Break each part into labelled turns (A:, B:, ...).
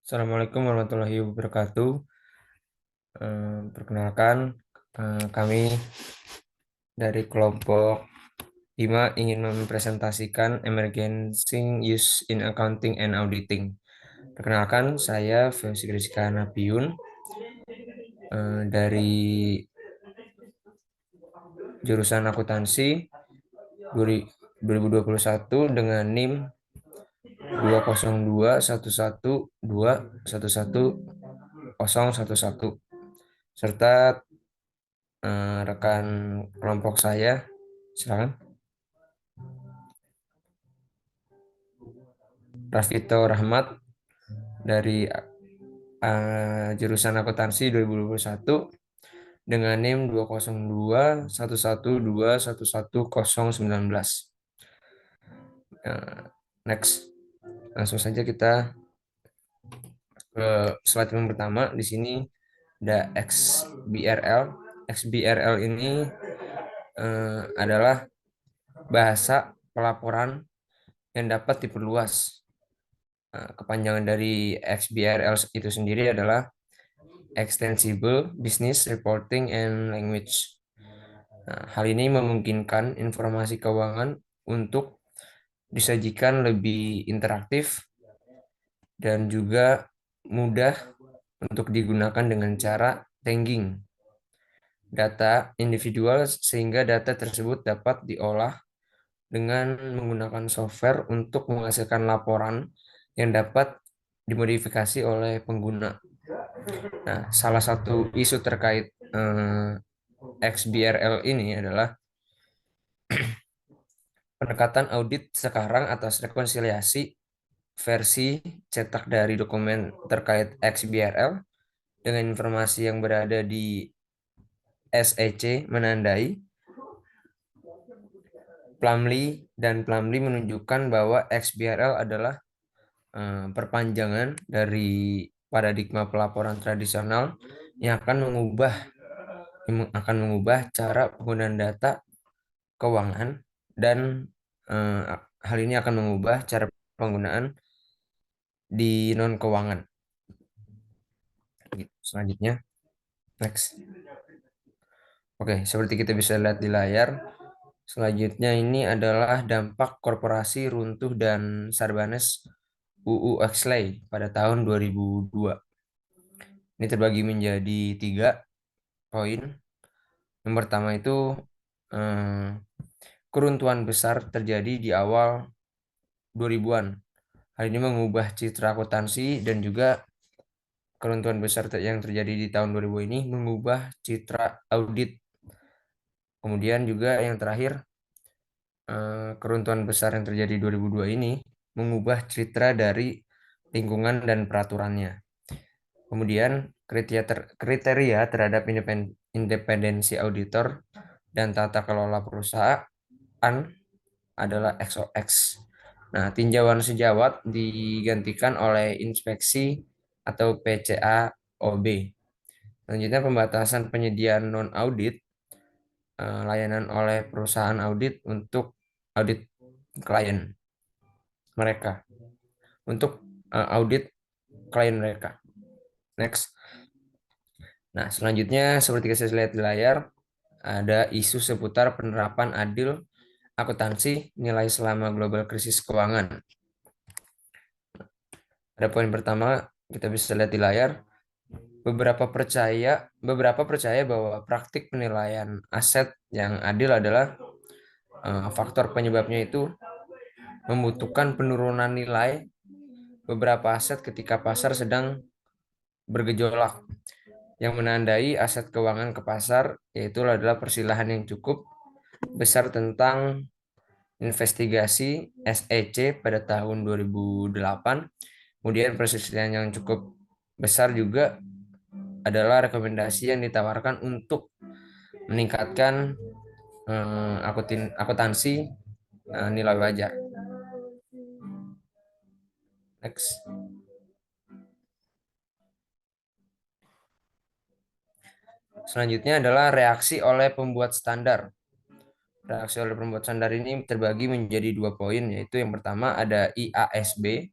A: Assalamualaikum warahmatullahi wabarakatuh. Perkenalkan, kami dari kelompok 5 ingin mempresentasikan Emerging Use in Accounting and Auditing. Perkenalkan, saya Fauzi Rizka Nabiun dari jurusan akuntansi 2021 dengan NIM 20211211111 serta rekan kelompok saya. Silakan. Rafito Rahmat dari jurusan akuntansi 2021 dengan NIM 20211211119. Next, langsung saja kita ke slide yang pertama. Di sini ada XBRL. XBRL ini adalah bahasa pelaporan yang dapat diperluas. Kepanjangan dari XBRL itu sendiri adalah Extensible Business Reporting and Language. Nah, hal ini memungkinkan informasi keuangan untuk disajikan lebih interaktif dan juga mudah untuk digunakan dengan cara tagging data individual sehingga data tersebut dapat diolah dengan menggunakan software untuk menghasilkan laporan yang dapat dimodifikasi oleh pengguna. Nah, salah satu isu terkait XBRL ini adalah pendekatan audit sekarang atas rekonsiliasi versi cetak dari dokumen terkait XBRL dengan informasi yang berada di SEC menandai Plumlee, dan Plumlee menunjukkan bahwa XBRL adalah perpanjangan dari paradigma pelaporan tradisional yang akan mengubah cara penggunaan data keuangan, dan eh, hal ini akan mengubah cara penggunaan di non keuangan. Selanjutnya, next. Oke, seperti kita bisa lihat di layar, selanjutnya ini adalah dampak korporasi runtuh dan Sarbanes UU Exley pada tahun 2002. Ini terbagi menjadi 3 poin. Yang pertama itu keruntuhan besar terjadi di awal 2000-an. Hal ini mengubah citra akuntansi, dan juga keruntuhan besar yang terjadi di tahun 2000 ini mengubah citra audit. Kemudian juga yang terakhir, keruntuhan besar yang terjadi 2002 ini mengubah citra dari lingkungan dan peraturannya. Kemudian kriteria terhadap independensi auditor dan tata kelola perusahaan adalah XOX. Nah, tinjauan sejawat digantikan oleh inspeksi atau PCAOB. Selanjutnya, pembatasan penyediaan non-audit layanan oleh perusahaan audit untuk audit klien mereka, untuk audit klien mereka. Next. Nah, selanjutnya seperti yang saya lihat di layar, ada isu seputar penerapan adil akuntansi nilai selama global krisis keuangan. Pada poin pertama, kita bisa lihat di layar, beberapa percaya bahwa praktik penilaian aset yang adil adalah faktor penyebabnya itu membutuhkan penurunan nilai beberapa aset ketika pasar sedang bergejolak. Yang menandai aset keuangan ke pasar yaitu adalah persilahan yang cukup besar tentang investigasi SEC pada tahun 2008. Kemudian perselisihan yang cukup besar juga adalah rekomendasi yang ditawarkan untuk meningkatkan akuntansi nilai wajar. Next. Selanjutnya adalah reaksi oleh pembuat standar. Reaksi oleh pembuat standar ini terbagi menjadi 2 poin, yaitu yang pertama ada IASB.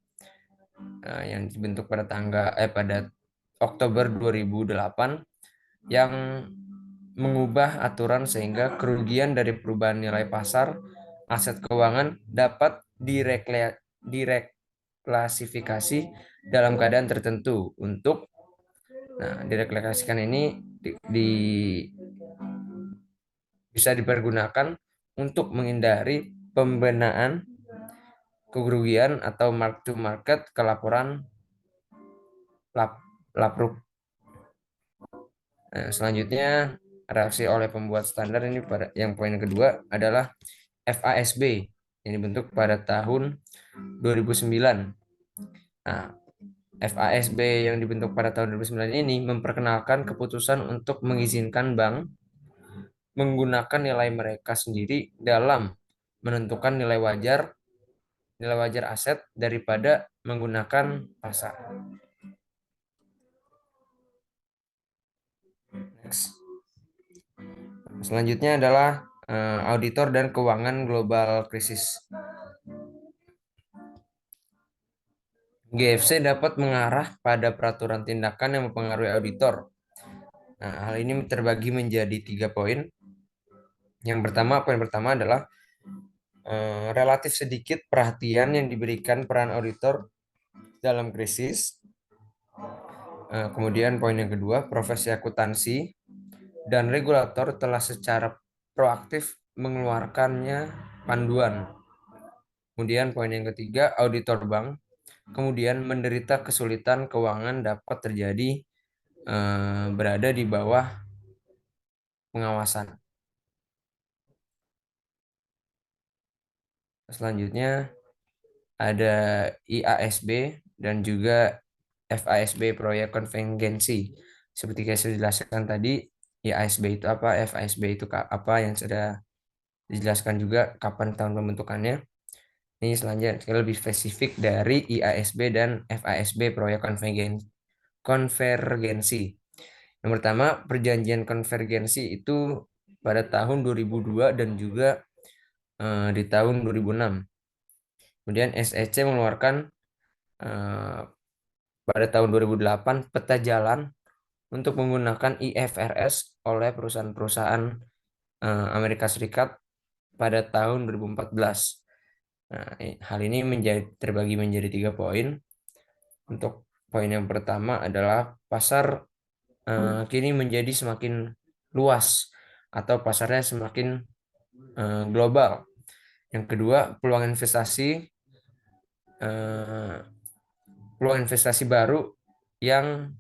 A: yang dibentuk pada Oktober 2008 yang mengubah aturan sehingga kerugian dari perubahan nilai pasar aset keuangan dapat direklasifikasi dalam keadaan tertentu untuk direklasikan ini bisa dipergunakan untuk menghindari pembenaan kerugian atau mark to market ke laporan lapruk. Selanjutnya reaksi oleh pembuat standar ini pada yang poin kedua adalah FASB yang dibentuk pada tahun 2009. Nah, FASB yang dibentuk pada tahun 2009 ini memperkenalkan keputusan untuk mengizinkan bank menggunakan nilai mereka sendiri dalam menentukan nilai wajar aset daripada menggunakan pasar. Next. Selanjutnya adalah auditor dan keuangan global krisis. GFC dapat mengarah pada peraturan tindakan yang mempengaruhi auditor. Nah, hal ini terbagi menjadi 3 poin. Poin pertama adalah relatif sedikit perhatian yang diberikan peran auditor dalam krisis. Kemudian poin yang kedua, profesi akuntansi dan regulator telah secara proaktif mengeluarkannya panduan. Kemudian poin yang ketiga, auditor bank kemudian menderita kesulitan keuangan dapat terjadi berada di bawah pengawasan. Selanjutnya ada IASB dan juga FASB proyek konvergensi. Seperti yang sudah dijelaskan tadi, IASB itu apa, FASB itu apa yang sudah dijelaskan juga kapan tahun pembentukannya. Ini selanjutnya lebih spesifik dari IASB dan FASB proyek konvergensi. Yang pertama, perjanjian konvergensi itu pada tahun 2002 dan juga di tahun 2006. Kemudian SEC mengeluarkan pada tahun 2008 peta jalan untuk menggunakan IFRS oleh perusahaan-perusahaan Amerika Serikat pada tahun 2014. Nah, hal ini terbagi menjadi 3 poin. Untuk poin yang pertama adalah pasar kini menjadi semakin luas atau pasarnya semakin global. Yang kedua, peluang investasi baru yang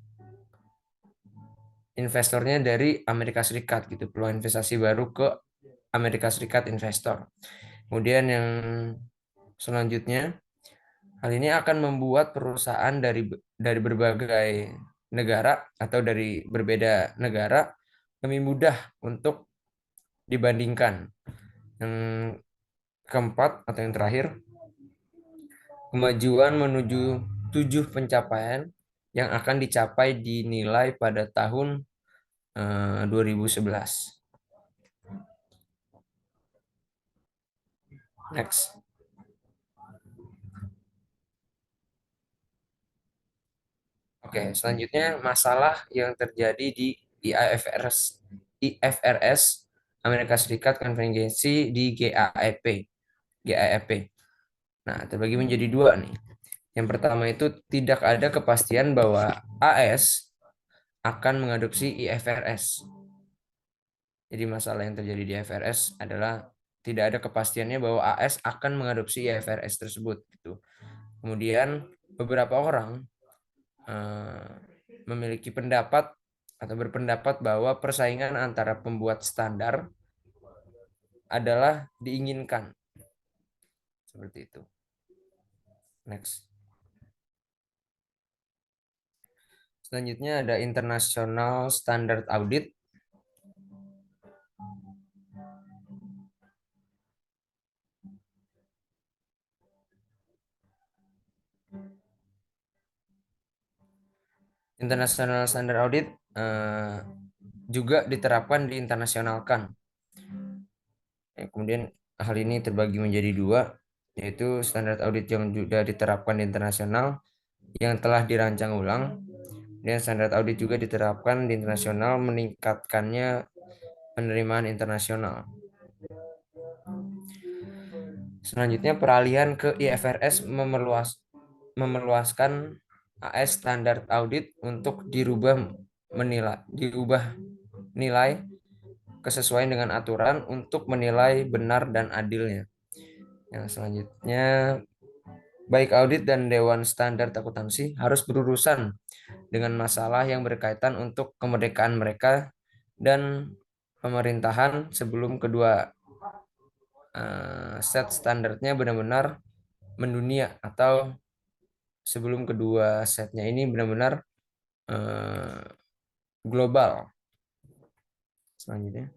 A: investornya dari Amerika Serikat gitu, peluang investasi baru ke Amerika Serikat investor. Kemudian yang selanjutnya, hal ini akan membuat perusahaan dari berbagai negara atau dari berbeda negara lebih mudah untuk dibandingkan. Yang keempat atau yang terakhir, kemajuan menuju 7 pencapaian yang akan dicapai dinilai pada tahun 2011. Next. Oke, selanjutnya masalah yang terjadi di IFRS Amerika Serikat konvergensi di GAAP. Nah, terbagi menjadi 2 nih. Yang pertama itu tidak ada kepastian bahwa AS akan mengadopsi IFRS. Jadi masalah yang terjadi di IFRS adalah tidak ada kepastiannya bahwa AS akan mengadopsi IFRS tersebut gitu. Kemudian beberapa orang memiliki pendapat atau berpendapat bahwa persaingan antara pembuat standar adalah diinginkan. Seperti itu. Next. Selanjutnya ada International Standard Audit. International Standard Audit juga diterapkan diinternasionalkan. Kemudian hal ini terbagi menjadi 2, yaitu standar audit yang sudah diterapkan di internasional yang telah dirancang ulang, dan standar audit juga diterapkan di internasional, meningkatkannya penerimaan internasional. Selanjutnya, peralihan ke IFRS memeluaskan AS standar audit untuk diubah nilai kesesuaian dengan aturan untuk menilai benar dan adilnya. Yang selanjutnya, baik audit dan Dewan Standar Akuntansi harus berurusan dengan masalah yang berkaitan untuk kemerdekaan mereka dan pemerintahan sebelum kedua set standarnya benar-benar mendunia, atau sebelum kedua setnya ini benar-benar eh, global. Selanjutnya,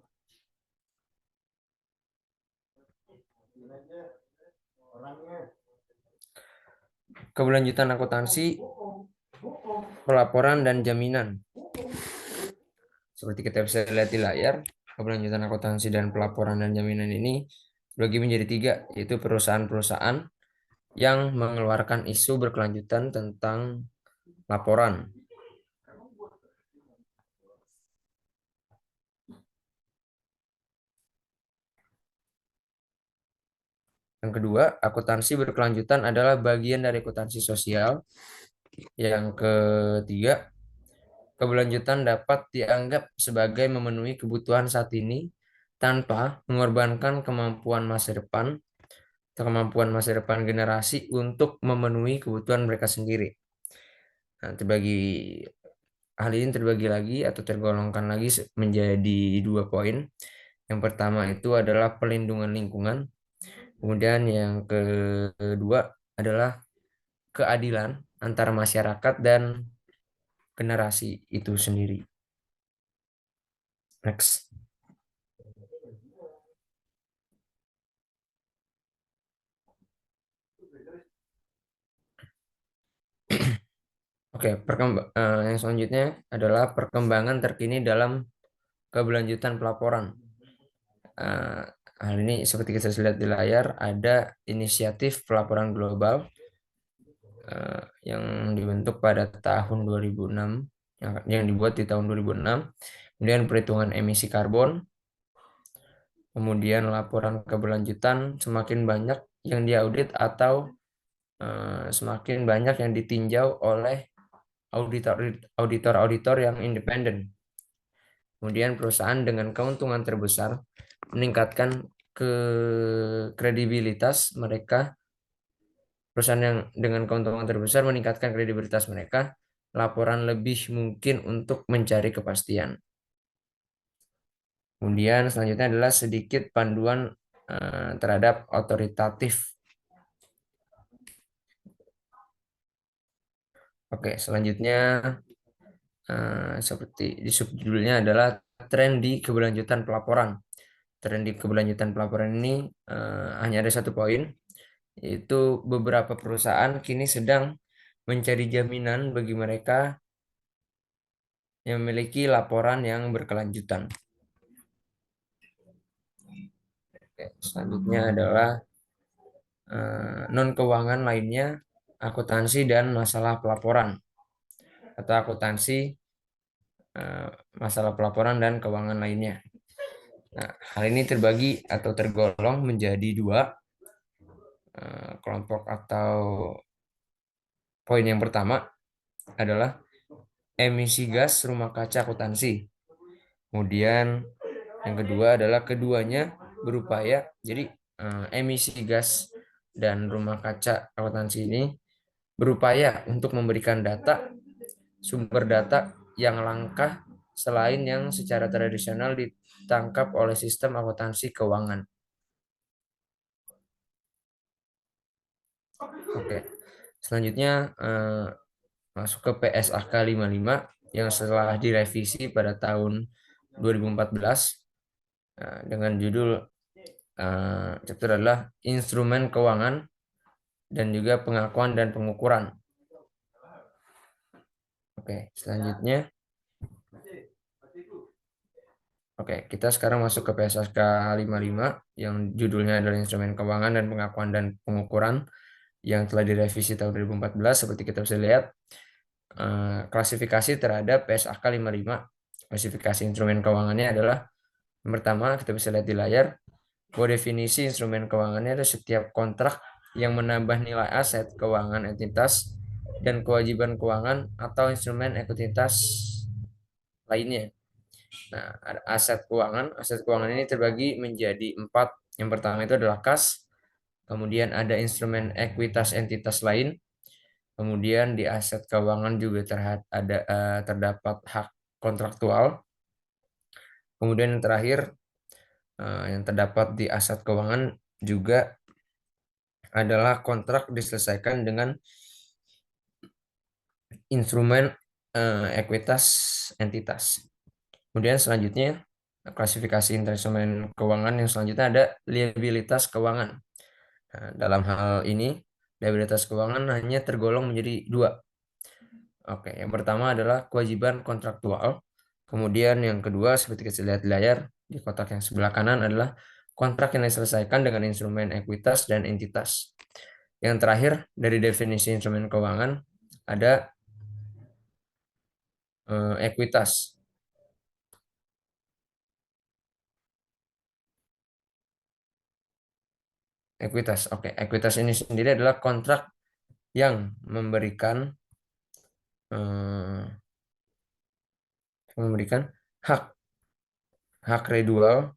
A: keberlanjutan akuntansi, pelaporan dan jaminan. Seperti kita bisa lihat di layar, keberlanjutan akuntansi dan pelaporan dan jaminan ini bagi menjadi tiga, yaitu perusahaan-perusahaan yang mengeluarkan isu berkelanjutan tentang laporan. Yang kedua, akuntansi berkelanjutan adalah bagian dari akuntansi sosial. Yang ketiga, keberlanjutan dapat dianggap sebagai memenuhi kebutuhan saat ini tanpa mengorbankan kemampuan masa depan generasi untuk memenuhi kebutuhan mereka sendiri. Nah, hal ini terbagi lagi atau tergolongkan lagi menjadi dua poin. Yang pertama itu adalah pelindungan lingkungan. Kemudian yang kedua adalah keadilan antara masyarakat dan generasi itu sendiri. Next. Oke, yang selanjutnya adalah perkembangan terkini dalam keberlanjutan pelaporan. Eh, Hal ini seperti kita lihat di layar, ada inisiatif pelaporan global yang dibentuk pada tahun 2006, yang dibuat di tahun 2006. Kemudian perhitungan emisi karbon, kemudian laporan keberlanjutan semakin banyak yang diaudit atau semakin banyak yang ditinjau oleh auditor-auditor yang independen. Kemudian perusahaan dengan keuntungan terbesar meningkatkan ke kredibilitas mereka. Perusahaan yang dengan keuntungan terbesar meningkatkan kredibilitas mereka, laporan lebih mungkin untuk mencari kepastian. Kemudian selanjutnya adalah sedikit panduan terhadap otoritatif. Oke, selanjutnya seperti di subjudulnya adalah tren di keberlanjutan pelaporan. Tren di keberlanjutan pelaporan ini hanya ada satu poin, yaitu beberapa perusahaan kini sedang mencari jaminan bagi mereka yang memiliki laporan yang berkelanjutan. Oke, selanjutnya adalah non keuangan lainnya, akuntansi dan masalah pelaporan, atau akuntansi, masalah pelaporan dan keuangan lainnya. Nah, hal ini terbagi atau tergolong menjadi dua kelompok atau poin. Yang pertama adalah emisi gas rumah kaca akuntansi. Kemudian yang kedua adalah keduanya berupaya, jadi emisi gas dan rumah kaca akuntansi ini berupaya untuk memberikan sumber data yang langka selain yang secara tradisional ditangkap oleh sistem akuntansi keuangan. Oke, selanjutnya masuk ke PSAK 55 yang setelah direvisi pada tahun 2014 dengan judul chapter adalah instrumen keuangan dan juga pengakuan dan pengukuran. Oke, selanjutnya. Oke, kita sekarang masuk ke PSAK 55 yang judulnya adalah instrumen keuangan dan pengakuan dan pengukuran, yang telah direvisi tahun 2014. Seperti kita bisa lihat, klasifikasi terhadap PSAK 55. Klasifikasi instrumen keuangannya adalah, yang pertama kita bisa lihat di layar, bahwa definisi instrumen keuangannya adalah setiap kontrak yang menambah nilai aset keuangan entitas dan kewajiban keuangan atau instrumen ekuitas lainnya. Nah, aset keuangan ini terbagi menjadi 4. Yang pertama itu adalah kas, kemudian ada instrumen ekuitas entitas lain, kemudian di aset keuangan juga terdapat hak kontraktual, kemudian yang terakhir yang terdapat di aset keuangan juga adalah kontrak diselesaikan dengan instrumen ekuitas entitas. Kemudian selanjutnya, klasifikasi instrumen keuangan yang selanjutnya ada liabilitas keuangan. Nah, dalam hal ini, liabilitas keuangan hanya tergolong menjadi 2. Oke, yang pertama adalah kewajiban kontraktual. Kemudian yang kedua, seperti kita lihat di layar, di kotak yang sebelah kanan adalah kontrak yang diselesaikan dengan instrumen ekuitas dan entitas. Yang terakhir, dari definisi instrumen keuangan, ada ekuitas. Ekuitas, oke. Ekuitas ini sendiri adalah kontrak yang eh, memberikan hak hak redual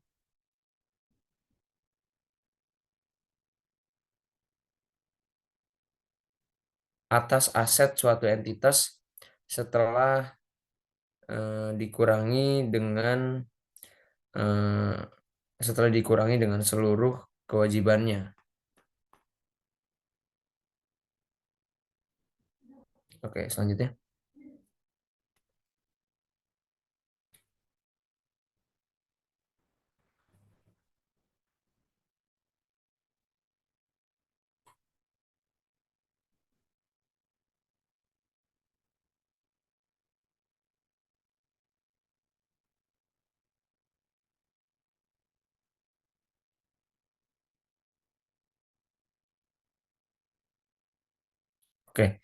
A: atas aset suatu entitas setelah dikurangi dengan eh, seluruh kewajibannya. Oke, selanjutnya. Oke,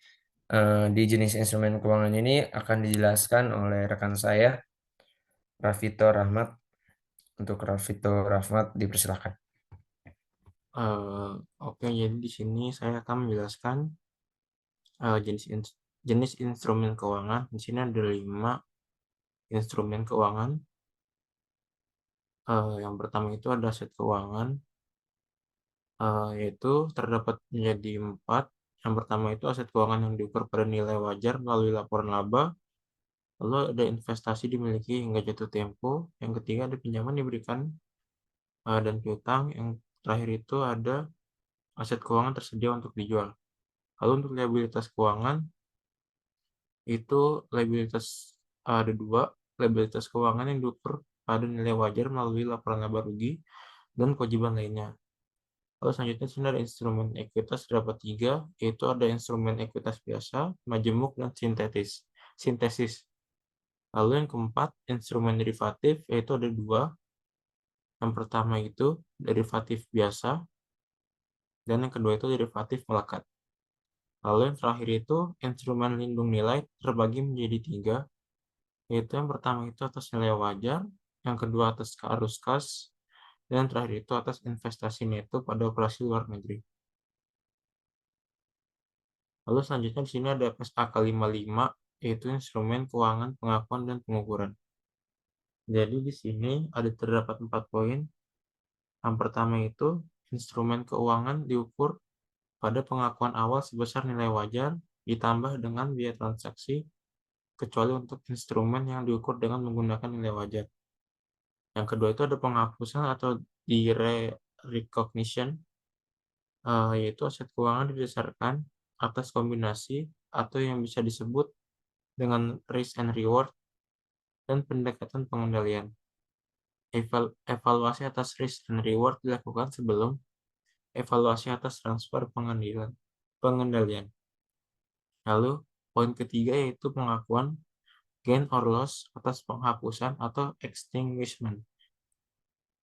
A: di jenis instrumen keuangan ini akan dijelaskan oleh rekan saya, Rafito Rahmat. Untuk Rafito Rahmat, dipersilakan.
B: Eh, oke, jadi di sini saya akan menjelaskan jenis instrumen keuangan. Di sini ada 5 instrumen keuangan. Yang pertama itu ada aset keuangan, yaitu terdapat menjadi 4. Yang pertama itu aset keuangan yang diukur pada nilai wajar melalui laporan laba. Lalu ada investasi dimiliki hingga jatuh tempo. Yang ketiga ada pinjaman diberikan dan piutang. Yang terakhir itu ada aset keuangan tersedia untuk dijual. Lalu untuk liabilitas keuangan itu liabilitas ada 2, liabilitas keuangan yang diukur pada nilai wajar melalui laporan laba rugi dan kewajiban lainnya. Lalu selanjutnya sini ada instrumen ekuitas terdapat 3, yaitu ada instrumen ekuitas biasa, majemuk, dan sintesis. Lalu yang keempat, instrumen derivatif, yaitu ada 2. Yang pertama itu derivatif biasa, dan yang kedua itu derivatif melekat. Lalu yang terakhir itu instrumen lindung nilai terbagi menjadi 3, yaitu yang pertama itu atas nilai wajar, yang kedua atas arus kas, dan yang terakhir itu atas investasi neto pada operasi luar negeri. Lalu selanjutnya di sini ada PSAK 55, yaitu instrumen keuangan pengakuan dan pengukuran. Jadi di sini ada terdapat 4 poin. Yang pertama itu instrumen keuangan diukur pada pengakuan awal sebesar nilai wajar ditambah dengan biaya transaksi, kecuali untuk instrumen yang diukur dengan menggunakan nilai wajar. Yang kedua itu ada penghapusan atau de-recognition, yaitu aset keuangan didasarkan atas kombinasi atau yang bisa disebut dengan risk and reward dan pendekatan pengendalian. Evaluasi atas risk and reward dilakukan sebelum evaluasi atas transfer pengendalian. Lalu poin ketiga yaitu pengakuan gain or loss atas penghapusan atau extinguishment.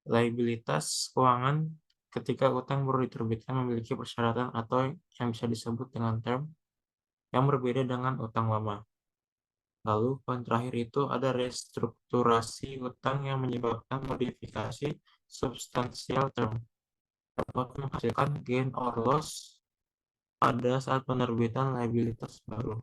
B: Liabilitas keuangan ketika utang baru diterbitkan memiliki persyaratan atau yang bisa disebut dengan term yang berbeda dengan utang lama. Lalu poin terakhir itu ada restrukturasi utang yang menyebabkan modifikasi substansial term dapat menghasilkan gain or loss pada saat penerbitan liabilitas baru.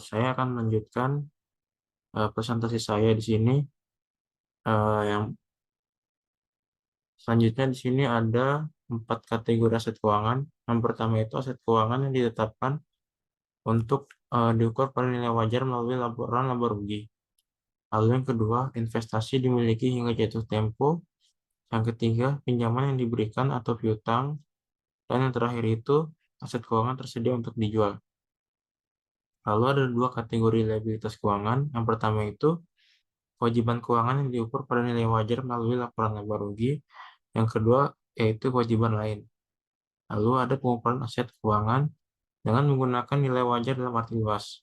B: Saya akan melanjutkan presentasi saya di sini. Yang selanjutnya di sini ada 4 kategori aset keuangan. Yang pertama itu aset keuangan yang ditetapkan untuk diukur pada nilai wajar melalui laporan laba rugi. Lalu yang kedua, investasi dimiliki hingga jatuh tempo. Yang ketiga, pinjaman yang diberikan atau piutang. Dan yang terakhir itu, aset keuangan tersedia untuk dijual. Lalu ada 2 kategori liabilitas keuangan. Yang pertama itu, kewajiban keuangan yang diukur pada nilai wajar melalui laporan laba rugi. Yang kedua, yaitu kewajiban lain. Lalu ada pengukuran aset keuangan dengan menggunakan nilai wajar dalam arti luas.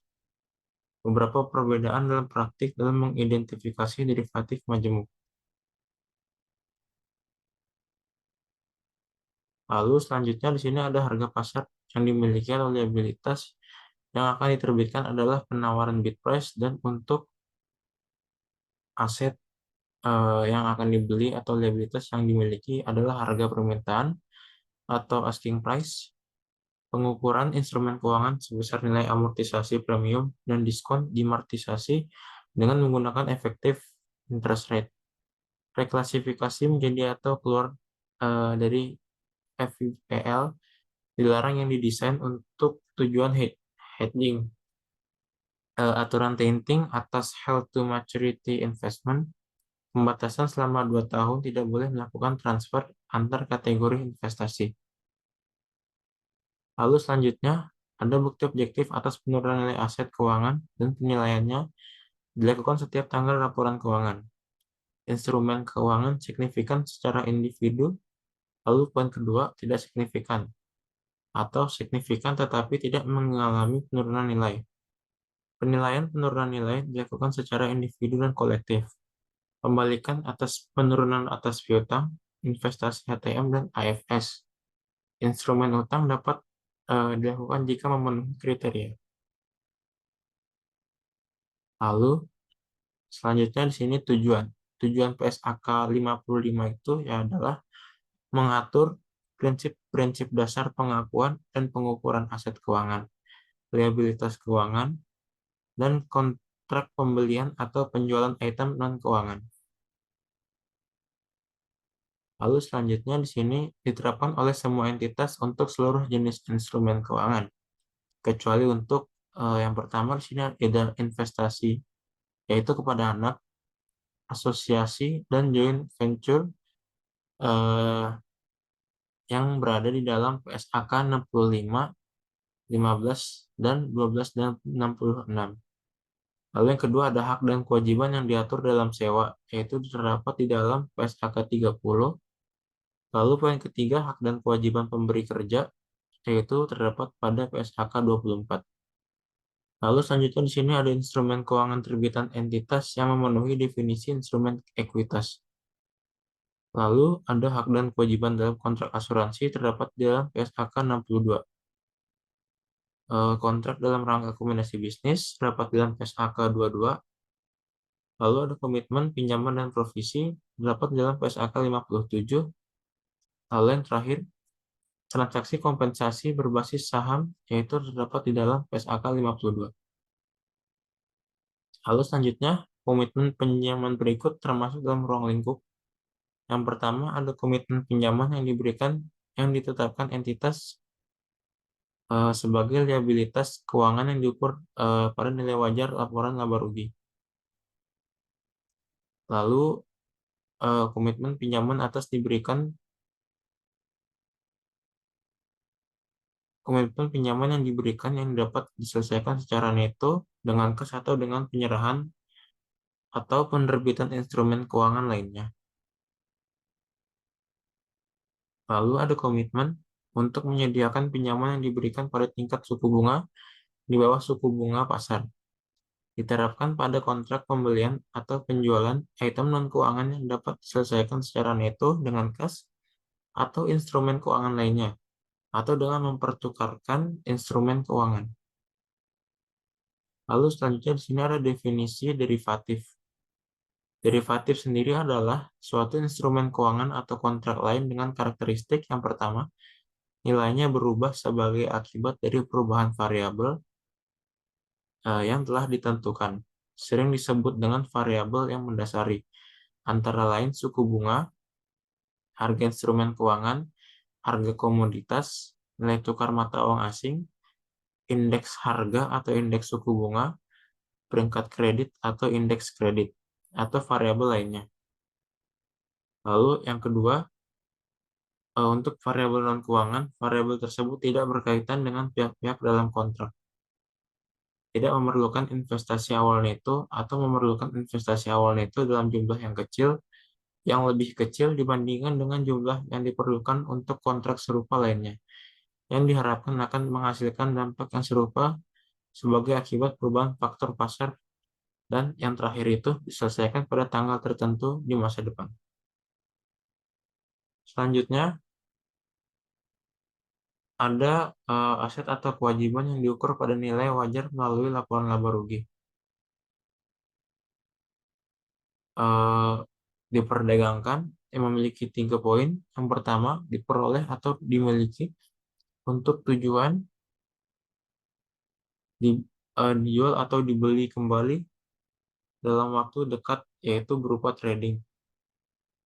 B: Beberapa perbedaan dalam praktik dalam mengidentifikasi derivatif majemuk. Lalu selanjutnya di sini ada harga pasar yang dimiliki oleh liabilitas yang akan diterbitkan adalah penawaran bid price, dan untuk aset yang akan dibeli atau liabilitas yang dimiliki adalah harga permintaan atau asking price. Pengukuran instrumen keuangan sebesar nilai amortisasi premium dan diskon dimortisasi dengan menggunakan efektif interest rate. Reklasifikasi menjadi atau keluar dari FVPL dilarang yang didesain untuk tujuan hedging. Aturan tinting atas held to maturity investment, pembatasan selama 2 tahun tidak boleh melakukan transfer antar kategori investasi. Lalu selanjutnya, ada bukti objektif atas penurunan nilai aset keuangan dan penilaiannya dilakukan setiap tanggal laporan keuangan. Instrumen keuangan signifikan secara individu, lalu poin kedua tidak signifikan, atau signifikan tetapi tidak mengalami penurunan nilai. Penilaian penurunan nilai dilakukan secara individu dan kolektif. Pembalikan atas penurunan atas piutang, investasi HTM, dan AFS. Instrumen utang dapat dilakukan jika memenuhi kriteria. Lalu selanjutnya di sini tujuan. Tujuan PSAK 55 itu ya adalah mengatur prinsip-prinsip dasar pengakuan dan pengukuran aset keuangan, liabilitas keuangan, dan kontrak pembelian atau penjualan item non-keuangan. Lalu selanjutnya di sini diterapkan oleh semua entitas untuk seluruh jenis instrumen keuangan, kecuali untuk yang pertama di sini ada investasi, yaitu kepada anak, asosiasi, dan joint venture eh, yang berada di dalam PSAK 65, 15, dan 12 dan 66. Lalu yang kedua ada hak dan kewajiban yang diatur dalam sewa, yaitu terdapat di dalam PSAK 30. Lalu poin ketiga hak dan kewajiban pemberi kerja, yaitu terdapat pada PSAK 24. Lalu selanjutnya di sini ada instrumen keuangan terbitan entitas yang memenuhi definisi instrumen ekuitas. Lalu ada hak dan kewajiban dalam kontrak asuransi terdapat di dalam PSAK 62. Kontrak dalam rangka kombinasi bisnis terdapat di dalam PSAK 22. Lalu ada komitmen pinjaman dan provisi terdapat di dalam PSAK 57. Lalu yang terakhir, transaksi kompensasi berbasis saham yaitu terdapat di dalam PSAK 52. Lalu selanjutnya, komitmen pinjaman berikut termasuk dalam ruang lingkup. Yang pertama ada komitmen pinjaman yang diberikan yang ditetapkan entitas sebagai liabilitas keuangan yang diukur pada nilai wajar laporan laba rugi. Lalu komitmen pinjaman atas diberikan komitmen pinjaman yang diberikan yang dapat diselesaikan secara neto dengan kas atau dengan penyerahan atau penerbitan instrumen keuangan lainnya. Lalu ada komitmen untuk menyediakan pinjaman yang diberikan pada tingkat suku bunga di bawah suku bunga pasar. Diterapkan pada kontrak pembelian atau penjualan item non-keuangan yang dapat diselesaikan secara neto dengan kas atau instrumen keuangan lainnya, atau dengan mempertukarkan instrumen keuangan. Lalu selanjutnya di sini ada definisi derivatif. Derivatif sendiri adalah suatu instrumen keuangan atau kontrak lain dengan karakteristik yang pertama, nilainya berubah sebagai akibat dari perubahan variabel yang telah ditentukan. Sering disebut dengan variabel yang mendasari, antara lain suku bunga, harga instrumen keuangan, harga komoditas, nilai tukar mata uang asing, indeks harga atau indeks suku bunga, peringkat kredit atau indeks kredit, atau variabel lainnya. Lalu yang kedua, untuk variabel non-keuangan, variabel tersebut tidak berkaitan dengan pihak-pihak dalam kontrak. Tidak memerlukan investasi awal neto atau memerlukan investasi awal neto dalam jumlah yang lebih kecil dibandingkan dengan jumlah yang diperlukan untuk kontrak serupa lainnya, yang diharapkan akan menghasilkan dampak yang serupa sebagai akibat perubahan faktor pasar, dan yang terakhir itu diselesaikan pada tanggal tertentu di masa depan. Selanjutnya, ada aset atau kewajiban yang diukur pada nilai wajar melalui laporan laba rugi. Eh, Diperdagangkan yang memiliki 3 poin. Yang pertama, diperoleh atau dimiliki untuk tujuan dijual atau dibeli kembali dalam waktu dekat, yaitu berupa trading.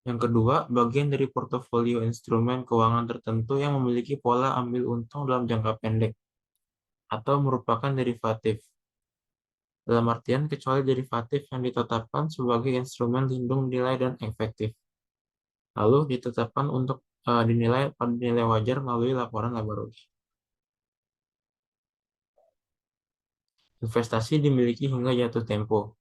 B: Yang kedua, bagian dari portofolio instrumen keuangan tertentu yang memiliki pola ambil untung dalam jangka pendek atau merupakan derivatif. Dalam artian, kecuali derivatif yang ditetapkan sebagai instrumen lindung nilai dan efektif. Lalu ditetapkan untuk dinilai pada nilai wajar melalui laporan laba rugi. Investasi dimiliki hingga jatuh tempo.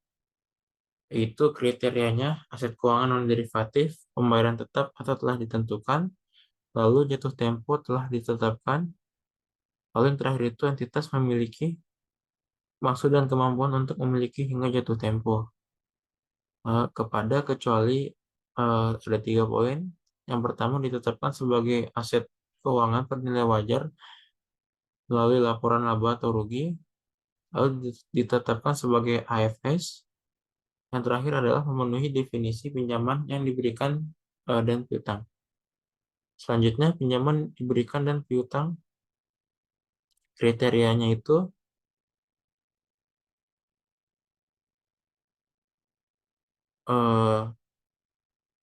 B: Itu kriterianya aset keuangan non-derivatif, pembayaran tetap atau telah ditentukan, lalu jatuh tempo telah ditetapkan, lalu yang terakhir itu entitas memiliki maksud dan kemampuan untuk memiliki hingga jatuh tempo. Kepada kecuali ada 3 poin. Yang pertama ditetapkan sebagai aset keuangan bernilai wajar melalui laporan laba atau rugi, lalu ditetapkan sebagai AFS. Yang terakhir adalah memenuhi definisi pinjaman yang diberikan dan piutang. Selanjutnya, pinjaman diberikan dan piutang kriterianya itu eh,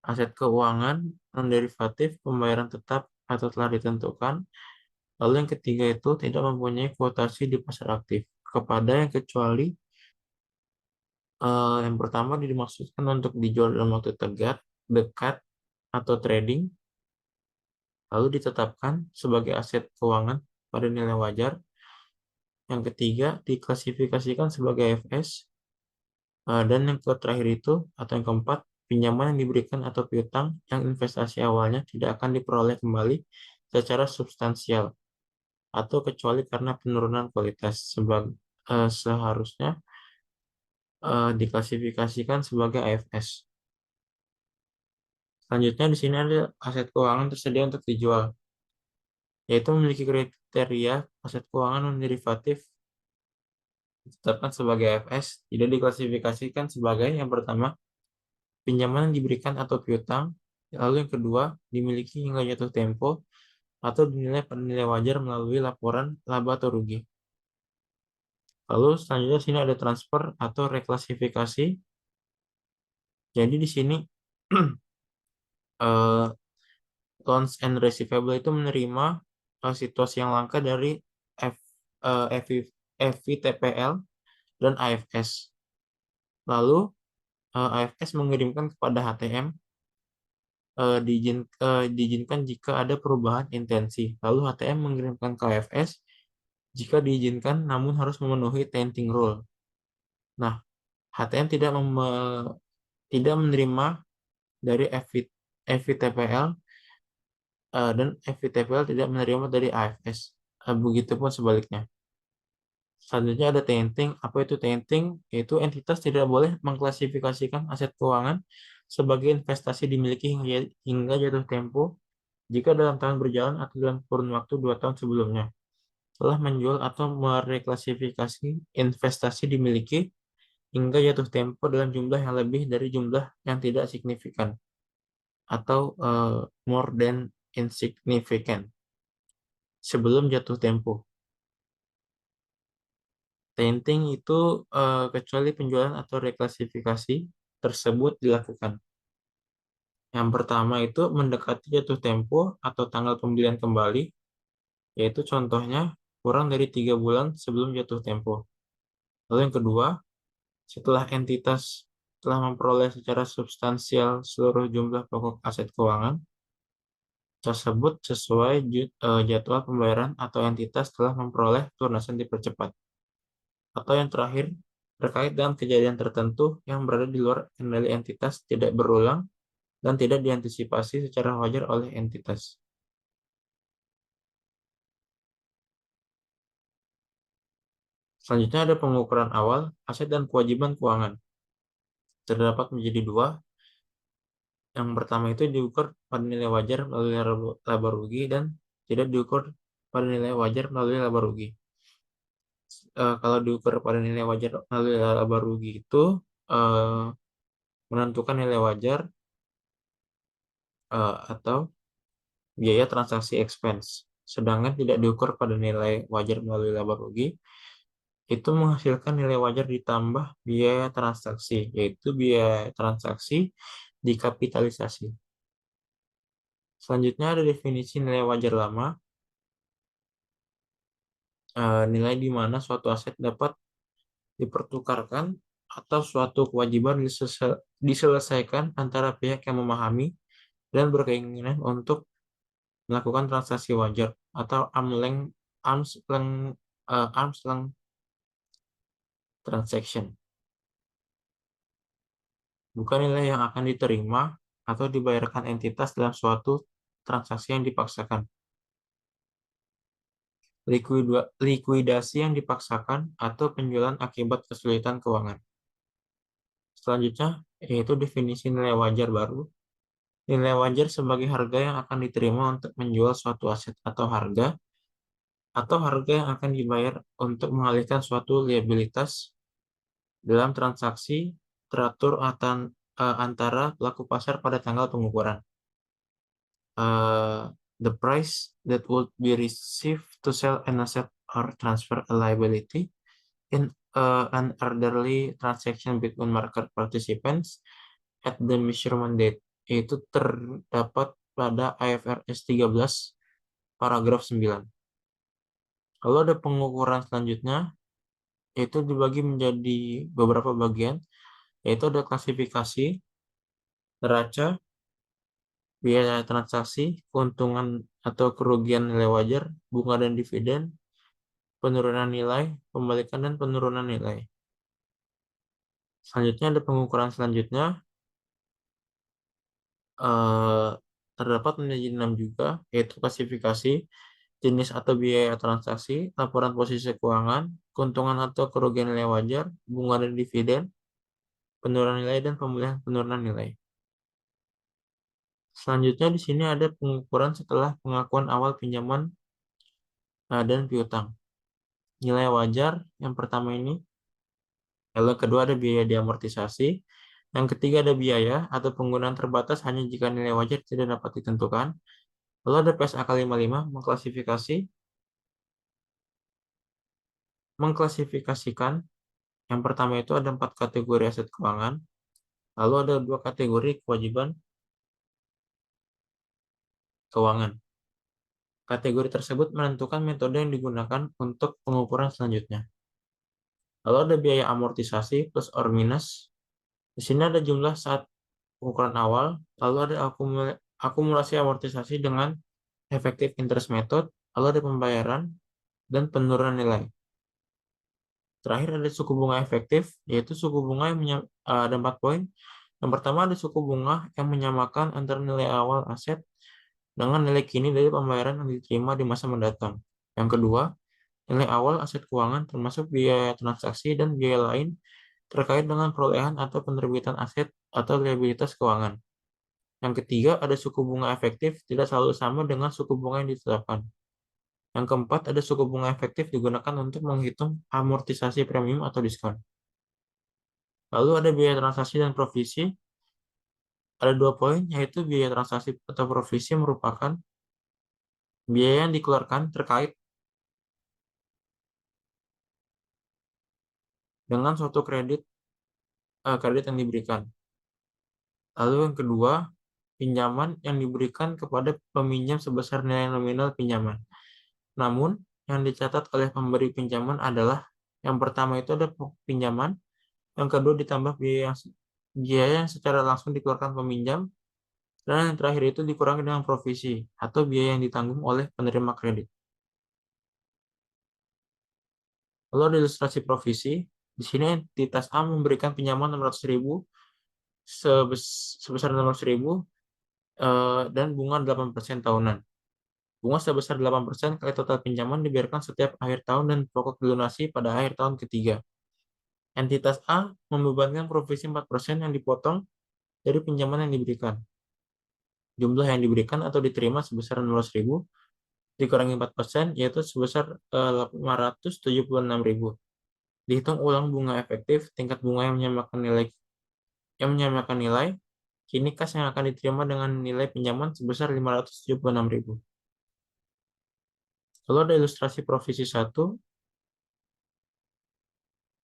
B: aset keuangan, non derivatif, pembayaran tetap atau telah ditentukan. Lalu yang ketiga itu tidak mempunyai kuotasi di pasar aktif. Kepada yang kecuali yang pertama dimaksudkan untuk dijual dalam waktu dekat atau trading, lalu ditetapkan sebagai aset keuangan pada nilai wajar. Yang ketiga diklasifikasikan sebagai FS. Dan yang terakhir itu atau yang keempat, pinjaman yang diberikan atau piutang yang investasi awalnya tidak akan diperoleh kembali secara substansial atau kecuali karena penurunan kualitas seharusnya diklasifikasikan sebagai AFS. Selanjutnya di sini ada aset keuangan tersedia untuk dijual, yaitu memiliki kriteria aset keuangan non derivatif ditetapkan sebagai AFS, tidak diklasifikasikan sebagai yang pertama pinjaman yang diberikan atau piutang, lalu yang kedua dimiliki hingga jatuh tempo atau dinilai pada nilai wajar melalui laporan laba atau rugi. Lalu selanjutnya sini ada transfer atau reklasifikasi. Jadi di sini eh, loans and receivable itu menerima situasi yang langka dari F, FVTPL dan AFS. Lalu AFS mengirimkan kepada HTM diizinkan jika ada perubahan intensi. Lalu HTM mengirimkan ke AFS jika diizinkan namun harus memenuhi tainting rule. Nah, HTM tidak menerima dari FVTPL dan FVTPL tidak menerima dari AFS. Begitupun sebaliknya. Selanjutnya ada tainting. Apa itu tainting? Yaitu entitas tidak boleh mengklasifikasikan aset keuangan sebagai investasi dimiliki hingga jatuh tempo jika dalam tahun berjalan atau dalam kurun waktu 2 tahun sebelumnya telah menjual atau mereklasifikasi investasi dimiliki hingga jatuh tempo dalam jumlah yang lebih dari jumlah yang tidak signifikan atau more than insignificant sebelum jatuh tempo. Tainting itu kecuali penjualan atau reklasifikasi tersebut dilakukan. Yang pertama itu mendekati jatuh tempo atau tanggal pembelian kembali, yaitu contohnya kurang dari 3 bulan sebelum jatuh tempo. Lalu yang kedua, setelah entitas telah memperoleh secara substansial seluruh jumlah pokok aset keuangan tersebut sesuai jadwal pembayaran atau entitas telah memperoleh pelunasan dipercepat. Atau yang terakhir, terkait dengan kejadian tertentu yang berada di luar kendali entitas tidak berulang dan tidak diantisipasi secara wajar oleh entitas. Selanjutnya ada pengukuran awal aset dan kewajiban keuangan. Terdapat menjadi dua. Yang pertama itu diukur pada nilai wajar melalui laba rugi dan tidak diukur pada nilai wajar melalui laba rugi. Kalau diukur pada nilai wajar melalui laba rugi itu eh, menentukan nilai wajar atau biaya transaksi expense. Sedangkan tidak diukur pada nilai wajar melalui laba rugi, itu menghasilkan nilai wajar ditambah biaya transaksi, yaitu biaya transaksi dikapitalisasi. Selanjutnya ada definisi nilai wajar lama, nilai di mana suatu aset dapat dipertukarkan atau suatu kewajiban diselesaikan antara pihak yang memahami dan berkeinginan untuk melakukan transaksi wajar atau arm's length transaction. Bukan nilai yang akan diterima atau dibayarkan entitas dalam suatu transaksi yang dipaksakan. Likuidasi yang dipaksakan atau penjualan akibat kesulitan keuangan. Selanjutnya, yaitu definisi nilai wajar baru. Nilai wajar sebagai harga yang akan diterima untuk menjual suatu aset atau harga yang akan dibayar untuk mengalihkan suatu liabilitas dalam transaksi teratur antara pelaku pasar pada tanggal pengukuran. The price that would be received to sell an asset or transfer a liability in an orderly transaction between market participants at the measurement date, yaitu terdapat pada IFRS 13 paragraf 9. Lalu ada pengukuran selanjutnya, yaitu dibagi menjadi beberapa bagian, yaitu ada klasifikasi, neraca, biaya transaksi, keuntungan atau kerugian nilai wajar, bunga dan dividen, penurunan nilai, pembalikan, dan penurunan nilai. Selanjutnya ada pengukuran selanjutnya, eh, terdapat menjadi 6 juga, yaitu klasifikasi, jenis atau biaya transaksi, laporan posisi keuangan, keuntungan atau kerugian nilai wajar, bunga dan dividen, penurunan nilai, dan pemulihan penurunan nilai. Selanjutnya di sini ada pengukuran setelah pengakuan awal pinjaman dan piutang. Nilai wajar yang pertama ini, lalu yang kedua ada biaya diamortisasi, yang ketiga ada biaya atau penggunaan terbatas hanya jika nilai wajar tidak dapat ditentukan. Lalu ada PSAK 55 mengklasifikasikan. Yang pertama itu ada 4 kategori aset keuangan, lalu ada 2 kategori kewajiban keuangan. Kategori tersebut menentukan metode yang digunakan untuk pengukuran selanjutnya. Lalu ada biaya amortisasi plus or minus. Di sini ada jumlah saat pengukuran awal, lalu ada akumulasi amortisasi dengan effective interest method, lalu ada pembayaran dan penurunan nilai. Terakhir ada suku bunga efektif, yaitu suku bunga yang ada 4 poin. Yang pertama ada suku bunga yang menyamakan antara nilai awal aset dengan nilai kini dari pembayaran yang diterima di masa mendatang. Yang kedua, nilai awal aset keuangan termasuk biaya transaksi dan biaya lain terkait dengan perolehan atau penerbitan aset atau liabilitas keuangan. Yang ketiga, ada suku bunga efektif tidak selalu sama dengan suku bunga yang ditetapkan. Yang keempat, ada suku bunga efektif digunakan untuk menghitung amortisasi premium atau diskon. Lalu ada biaya transaksi dan provisi. Ada 2 poin, yaitu biaya transaksi atau provisi merupakan biaya yang dikeluarkan terkait dengan suatu kredit yang diberikan. Lalu yang kedua, pinjaman yang diberikan kepada peminjam sebesar nilai nominal pinjaman. Namun, yang dicatat oleh pemberi pinjaman adalah yang pertama itu ada pinjaman, yang kedua ditambah biaya yang secara langsung dikeluarkan peminjam, dan yang terakhir itu dikurangi dengan provisi atau biaya yang ditanggung oleh penerima kredit. Lalu ada ilustrasi provisi. Di sini entitas A memberikan pinjaman 600.000 sebesar 600.000 dan bunga 8% tahunan. Bunga sebesar 8% kali total pinjaman dibiarkan setiap akhir tahun dan pokok dilunasi pada akhir tahun ketiga. Entitas A membebankan provisi 4% yang dipotong dari pinjaman yang diberikan. Jumlah yang diberikan atau diterima sebesar 16.000 dikurangi 4%, yaitu sebesar 576.000. Dihitung ulang bunga efektif, tingkat bunga yang menyamakan nilai, kini kas yang akan diterima dengan nilai pinjaman sebesar 576.000. Lalu ada ilustrasi provisi 1.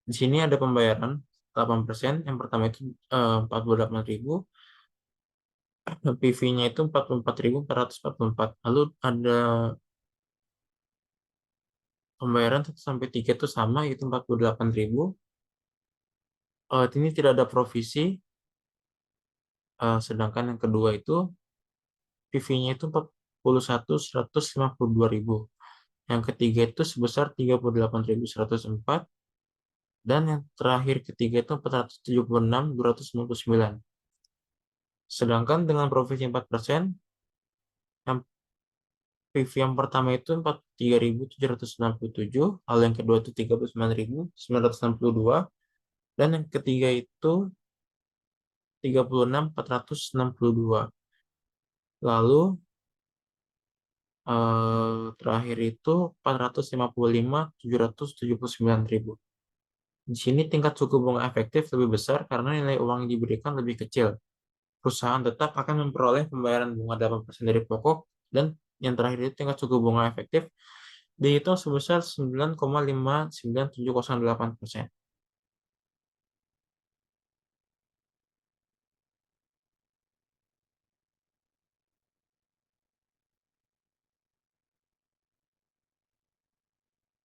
B: Di sini ada pembayaran 8%. Yang pertama itu 48.000. PV-nya itu 44.444. Lalu ada pembayaran 1 sampai 3 itu sama, yaitu 48.000. Ini tidak ada provisi. Sedangkan yang kedua itu PV-nya itu 41.152.000. Yang ketiga itu sebesar 38.104. Dan yang terakhir ketiga itu 476.299. Sedangkan dengan provisi 4%, yang PV yang pertama itu 43.767, lalu yang kedua itu 39.962, dan yang ketiga itu 36.462. Lalu terakhir itu 455.779.000. Di sini tingkat suku bunga efektif lebih besar karena nilai uang yang diberikan lebih kecil. Perusahaan tetap akan memperoleh pembayaran bunga 8% dari pokok, dan yang terakhir itu tingkat suku bunga efektif dihitung sebesar 9,59708%.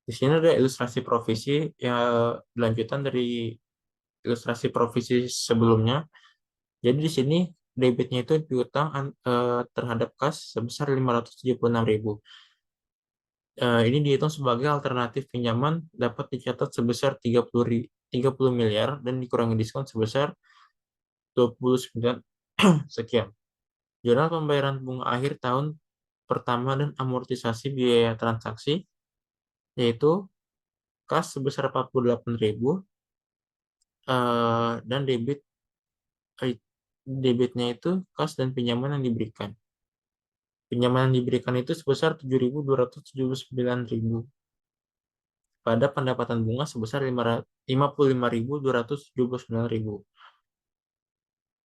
B: Di sini ada ilustrasi provisi ya, lanjutan dari ilustrasi provisi sebelumnya. Jadi di sini debitnya itu piutang terhadap kas sebesar 576.000. Ini dihitung sebagai alternatif pinjaman dapat dicatat sebesar 30 miliar dan dikurangi diskon sebesar 29 sekian. Jurnal pembayaran bunga akhir tahun pertama dan amortisasi biaya transaksi yaitu kas sebesar 48.000, dan eh, debitnya itu kas dan pinjaman yang diberikan. Pinjaman yang diberikan itu sebesar 7.279.000 pada pendapatan bunga sebesar 55.279.000.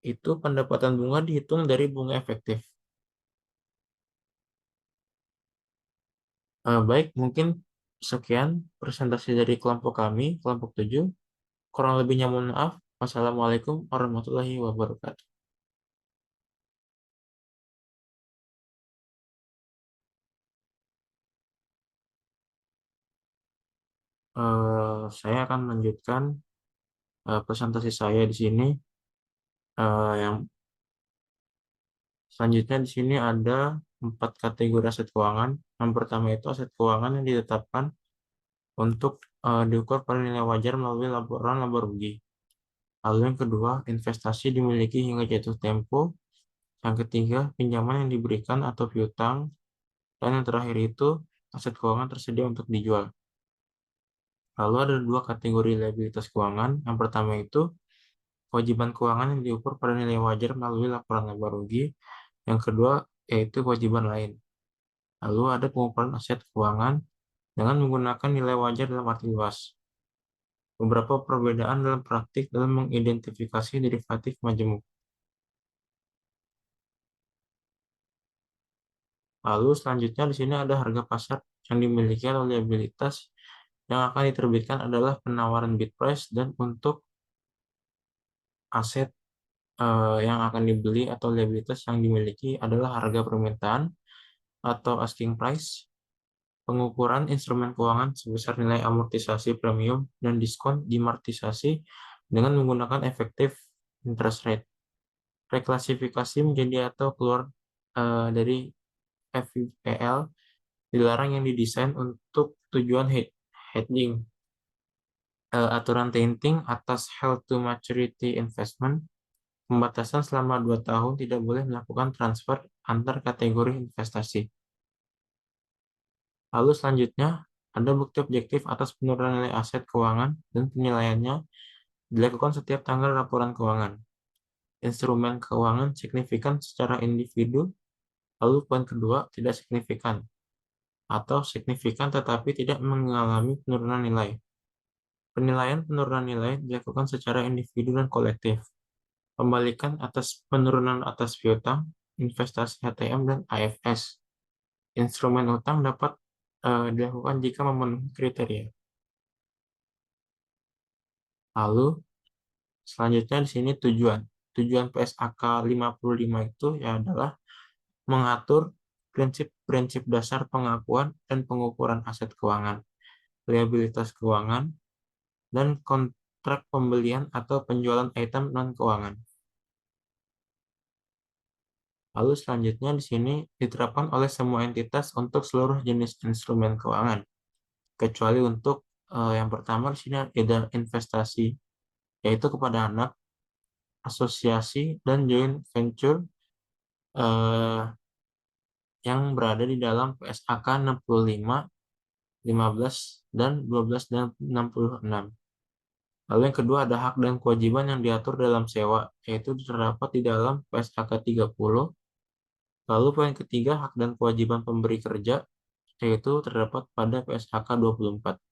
B: Itu pendapatan bunga dihitung dari bunga efektif. Baik, mungkin sekian presentasi dari kelompok kami, kelompok 7. Kurang lebihnya mohon maaf. Wassalamualaikum warahmatullahi wabarakatuh. Saya akan melanjutkan presentasi saya di sini. Yang selanjutnya di sini ada 4 kategori aset keuangan. Yang pertama itu aset keuangan yang ditetapkan untuk diukur pada nilai wajar melalui laporan laba rugi. Lalu yang kedua, investasi dimiliki hingga jatuh tempo. Yang ketiga, pinjaman yang diberikan atau piutang. Dan yang terakhir itu, aset keuangan tersedia untuk dijual. Lalu ada 2 kategori liabilitas keuangan. Yang pertama itu, kewajiban keuangan yang diukur pada nilai wajar melalui laporan laba rugi. Yang kedua, yaitu kewajiban lain. Lalu ada pengukuran aset keuangan dengan menggunakan nilai wajar dalam arti luas. Beberapa perbedaan dalam praktik dalam mengidentifikasi derivatif majemuk. Lalu selanjutnya di sini ada harga pasar yang dimiliki oleh liabilitas yang akan diterbitkan adalah penawaran bid price, dan untuk aset yang akan dibeli atau liabilitas yang dimiliki adalah harga permintaan atau asking price. Pengukuran instrumen keuangan sebesar nilai amortisasi premium dan diskon diamortisasi dengan menggunakan efektif interest rate. Reklasifikasi menjadi atau keluar dari FVPL dilarang yang didesain untuk tujuan hedging. Aturan tinting atas held to maturity investment, pembatasan selama 2 tahun tidak boleh melakukan transfer antar kategori investasi. Lalu selanjutnya, ada bukti objektif atas penurunan nilai aset keuangan dan penilaiannya dilakukan setiap tanggal laporan keuangan. Instrumen keuangan signifikan secara individu, lalu poin kedua tidak signifikan, atau signifikan tetapi tidak mengalami penurunan nilai. Penilaian penurunan nilai dilakukan secara individu dan kolektif. Pembalikan atas penurunan atas piutang, investasi HTM, dan AFS. Instrumen utang dapat dilakukan jika memenuhi kriteria. Lalu selanjutnya di sini tujuan. Tujuan PSAK 55 itu ya adalah mengatur prinsip-prinsip dasar pengakuan dan pengukuran aset keuangan, liabilitas keuangan, dan kontrak pembelian atau penjualan item non-keuangan. Lalu selanjutnya di sini diterapkan oleh semua entitas untuk seluruh jenis instrumen keuangan, kecuali untuk yang pertama di sini ada investasi, yaitu kepada anak, asosiasi, dan joint venture eh, yang berada di dalam PSAK 65, 15, dan 12 dan 66. Lalu yang kedua ada hak dan kewajiban yang diatur dalam sewa, yaitu terdapat di dalam PSAK 30. Lalu poin ketiga hak dan kewajiban pemberi kerja, yaitu terdapat pada PSAK 24.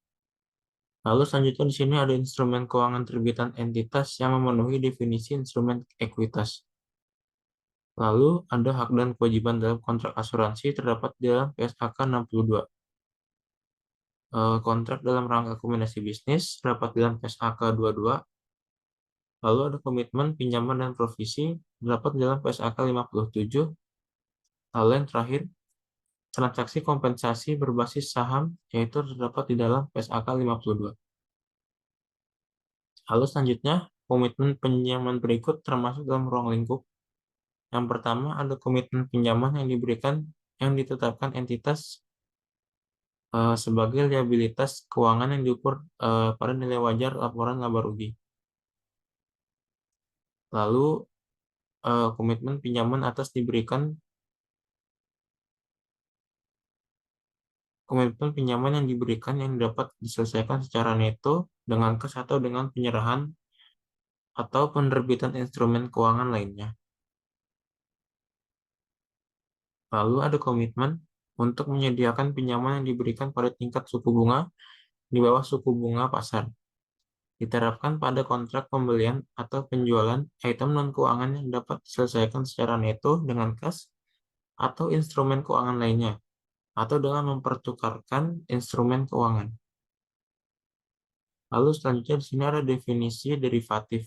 B: Lalu selanjutnya di sini ada instrumen keuangan terbitan entitas yang memenuhi definisi instrumen ekuitas. Lalu ada hak dan kewajiban dalam kontrak asuransi terdapat di dalam PSAK 62. Kontrak dalam rangka kombinasi bisnis terdapat di dalam PSAK 22. Lalu ada komitmen pinjaman dan provisi terdapat di dalam PSAK 57. Lalu yang terakhir transaksi kompensasi berbasis saham, yaitu terdapat di dalam PSAK 52. Lalu selanjutnya, komitmen pinjaman berikut termasuk dalam ruang lingkup. Yang pertama ada komitmen pinjaman yang ditetapkan entitas sebagai liabilitas keuangan yang diukur pada nilai wajar laporan laba rugi. Lalu komitmen pinjaman atas diberikan komitmen pinjaman yang dapat diselesaikan secara neto dengan kas atau dengan penyerahan atau penerbitan instrumen keuangan lainnya. Lalu ada komitmen untuk menyediakan pinjaman yang diberikan pada tingkat suku bunga di bawah suku bunga pasar. Diterapkan pada kontrak pembelian atau penjualan item non-keuangan yang dapat diselesaikan secara neto dengan kas atau instrumen keuangan lainnya, atau dengan mempertukarkan instrumen keuangan. Lalu selanjutnya di sini ada definisi derivatif.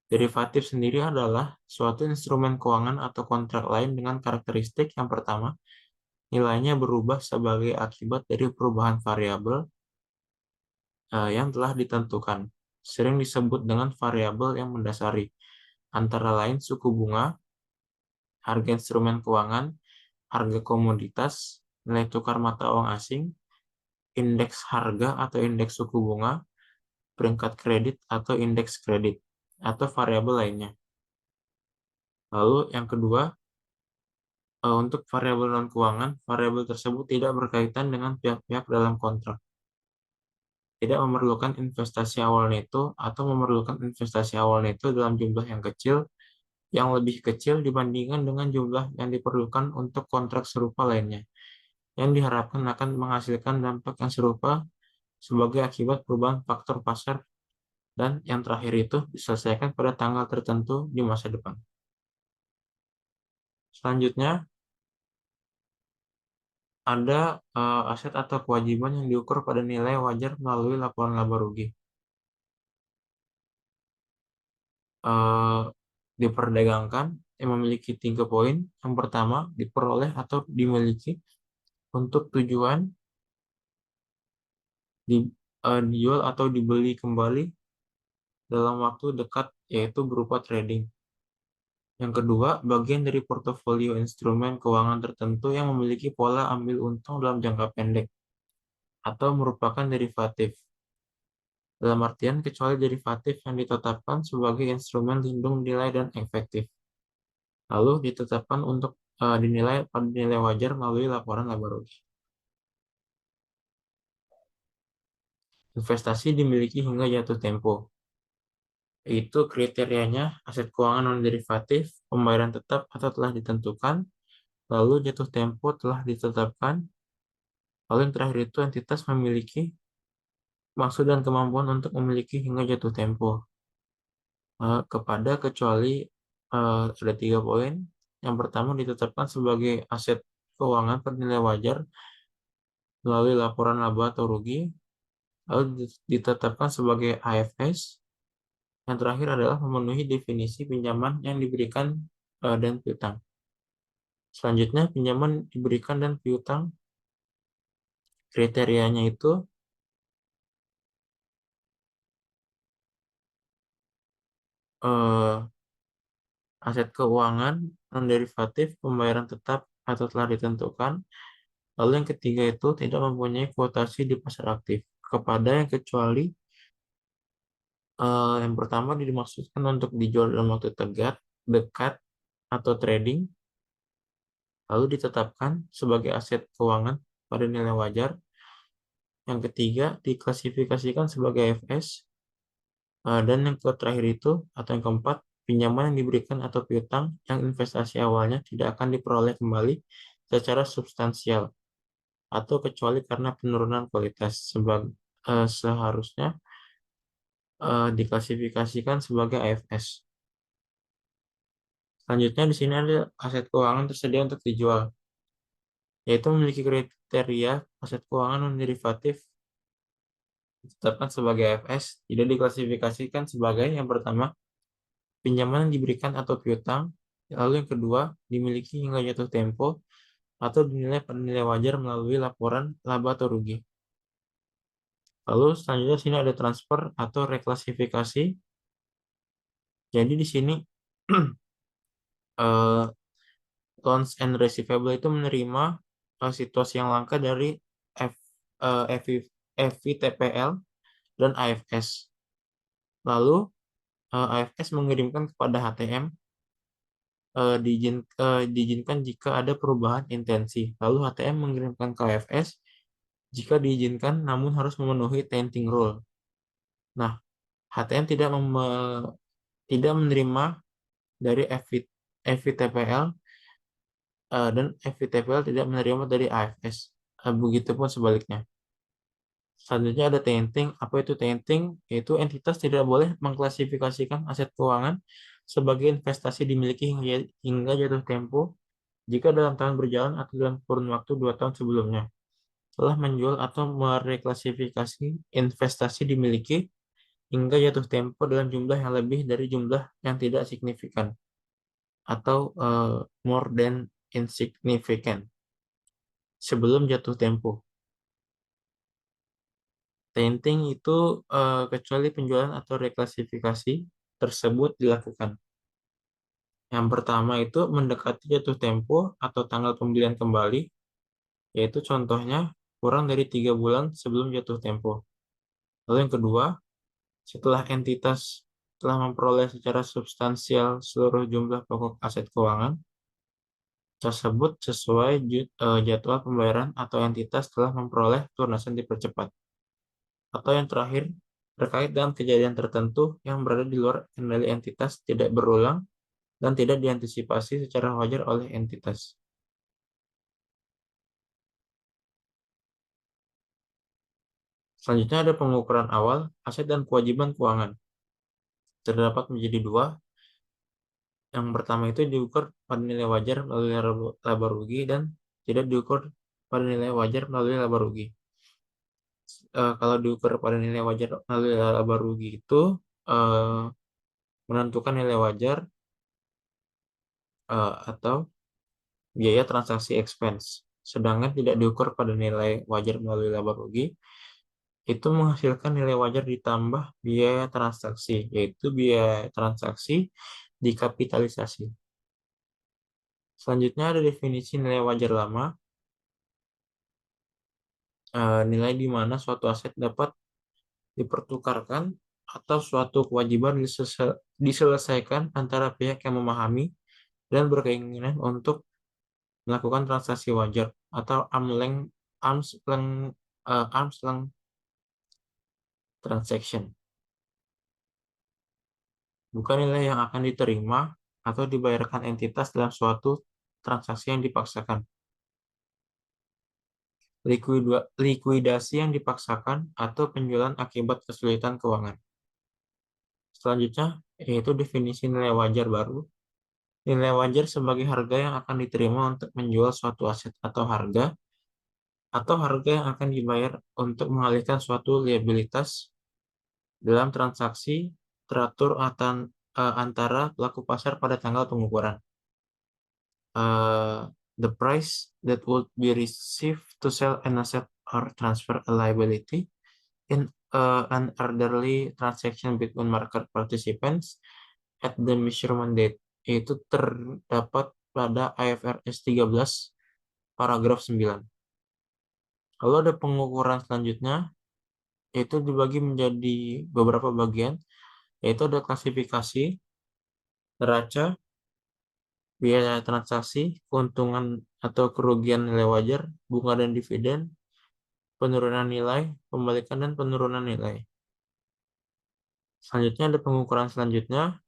B: Derivatif sendiri adalah suatu instrumen keuangan atau kontrak lain dengan karakteristik yang pertama, nilainya berubah sebagai akibat dari perubahan variabel yang telah ditentukan. Sering disebut dengan variabel yang mendasari, antara lain suku bunga, harga instrumen keuangan, harga komoditas, nilai tukar mata uang asing, indeks harga atau indeks suku bunga, peringkat kredit atau indeks kredit, atau variabel lainnya. Lalu yang kedua, untuk variabel non-keuangan, variabel tersebut tidak berkaitan dengan pihak-pihak dalam kontrak. Tidak memerlukan investasi awal neto atau memerlukan investasi awal neto dalam jumlah yang lebih kecil dibandingkan dengan jumlah yang diperlukan untuk kontrak serupa lainnya, yang diharapkan akan menghasilkan dampak yang serupa sebagai akibat perubahan faktor pasar, dan yang terakhir itu diselesaikan pada tanggal tertentu di masa depan. Selanjutnya, ada aset atau kewajiban yang diukur pada nilai wajar melalui laporan laba rugi. Eh, diperdagangkan yang memiliki 3 poin. Yang pertama, diperoleh atau dimiliki untuk tujuan dijual atau dibeli kembali dalam waktu dekat, yaitu berupa trading. Yang kedua, bagian dari portofolio instrumen keuangan tertentu yang memiliki pola ambil untung dalam jangka pendek atau merupakan derivatif. Dalam artian, kecuali derivatif yang ditetapkan sebagai instrumen lindung nilai dan efektif, lalu ditetapkan untuk dinilai pada nilai wajar melalui laporan laba rugi. Investasi dimiliki hingga jatuh tempo. Itu kriterianya aset keuangan non-derivatif, pembayaran tetap atau telah ditentukan, lalu jatuh tempo telah ditetapkan, lalu yang terakhir itu entitas memiliki maksud dan kemampuan untuk memiliki hingga jatuh tempo. Kepada kecuali ada 3 poin. Yang pertama ditetapkan sebagai aset keuangan bernilai wajar melalui laporan laba atau rugi, lalu ditetapkan sebagai AFS. Yang terakhir adalah memenuhi definisi pinjaman yang diberikan dan piutang. Selanjutnya, pinjaman diberikan dan piutang, kriterianya itu eh, aset keuangan non-derivatif, pembayaran tetap atau telah ditentukan. Lalu yang ketiga itu tidak mempunyai kuotasi di pasar aktif. Kepada yang kecuali yang pertama dimaksudkan untuk dijual dalam waktu dekat atau trading, lalu ditetapkan sebagai aset keuangan pada nilai wajar. Yang ketiga diklasifikasikan sebagai FS, dan yang terakhir itu atau yang keempat, pinjaman yang diberikan atau piutang yang investasi awalnya tidak akan diperoleh kembali secara substansial atau kecuali karena penurunan kualitas seharusnya diklasifikasikan sebagai AFS. Selanjutnya di sini ada aset keuangan tersedia untuk dijual, yaitu memiliki kriteria aset keuangan non-derivatif ditetapkan sebagai AFS, tidak diklasifikasikan sebagai yang pertama pinjaman yang diberikan atau piutang, lalu yang kedua dimiliki hingga jatuh tempo, atau dinilai pada nilai wajar melalui laporan laba atau rugi. Lalu selanjutnya sini ada transfer atau reklasifikasi. Jadi di sini eh, loans and receivable itu menerima situasi yang langka dari F, FVTPL dan AFS. Lalu AFS mengirimkan kepada HTM diizinkan jika ada perubahan intensi. Lalu HTM mengirimkan ke AFS jika diizinkan namun harus memenuhi tainting rule. Nah, HTM tidak menerima dari FVTPL dan FVTPL tidak menerima dari AFS. Begitupun sebaliknya. Selanjutnya ada tainting. Apa itu tainting? Yaitu entitas tidak boleh mengklasifikasikan aset keuangan sebagai investasi dimiliki hingga jatuh tempo jika dalam tahun berjalan atau dalam kurun waktu 2 tahun sebelumnya telah menjual atau mereklasifikasi investasi dimiliki hingga jatuh tempo dalam jumlah yang lebih dari jumlah yang tidak signifikan atau more than insignificant sebelum jatuh tempo. Tainting itu kecuali penjualan atau reklasifikasi tersebut dilakukan. Yang pertama itu mendekati jatuh tempo atau tanggal pembelian kembali, yaitu contohnya kurang dari 3 bulan sebelum jatuh tempo. Lalu yang kedua, setelah entitas telah memperoleh secara substansial seluruh jumlah pokok aset keuangan tersebut sesuai jadwal pembayaran atau entitas telah memperoleh pelunasan dipercepat. Atau yang terakhir, terkait dengan kejadian tertentu yang berada di luar kendali entitas tidak berulang dan tidak diantisipasi secara wajar oleh entitas. Selanjutnya ada pengukuran awal aset dan kewajiban keuangan. Terdapat menjadi dua. Yang pertama itu diukur pada nilai wajar melalui laba rugi dan tidak diukur pada nilai wajar melalui laba rugi. Kalau diukur pada nilai wajar melalui laba rugi itu eh, menentukan nilai wajar atau biaya transaksi expense. Sedangkan tidak diukur pada nilai wajar melalui laba rugi, itu menghasilkan nilai wajar ditambah biaya transaksi, yaitu biaya transaksi dikapitalisasi. Selanjutnya ada definisi nilai wajar lama, nilai di mana suatu aset dapat dipertukarkan atau suatu kewajiban diselesaikan antara pihak yang memahami dan berkeinginan untuk melakukan transaksi wajar atau arm's length transaction. Bukan nilai yang akan diterima atau dibayarkan entitas dalam suatu transaksi yang dipaksakan. Likuidasi yang dipaksakan atau penjualan akibat kesulitan keuangan. Selanjutnya, yaitu definisi nilai wajar baru. Nilai wajar sebagai harga yang akan diterima untuk menjual suatu aset atau harga yang akan dibayar untuk mengalihkan suatu liabilitas dalam transaksi teratur antara pelaku pasar pada tanggal pengukuran. The price that would be received to sell an asset or transfer a liability in an orderly transaction between market participants at the measurement date, yaitu terdapat pada IFRS 13 paragraf 9. Lalu ada pengukuran selanjutnya, yaitu dibagi menjadi beberapa bagian, yaitu ada klasifikasi, neraca, biaya transaksi, keuntungan atau kerugian nilai wajar, bunga dan dividen, penurunan nilai, pembalikan dan penurunan nilai. Selanjutnya ada pengukuran selanjutnya,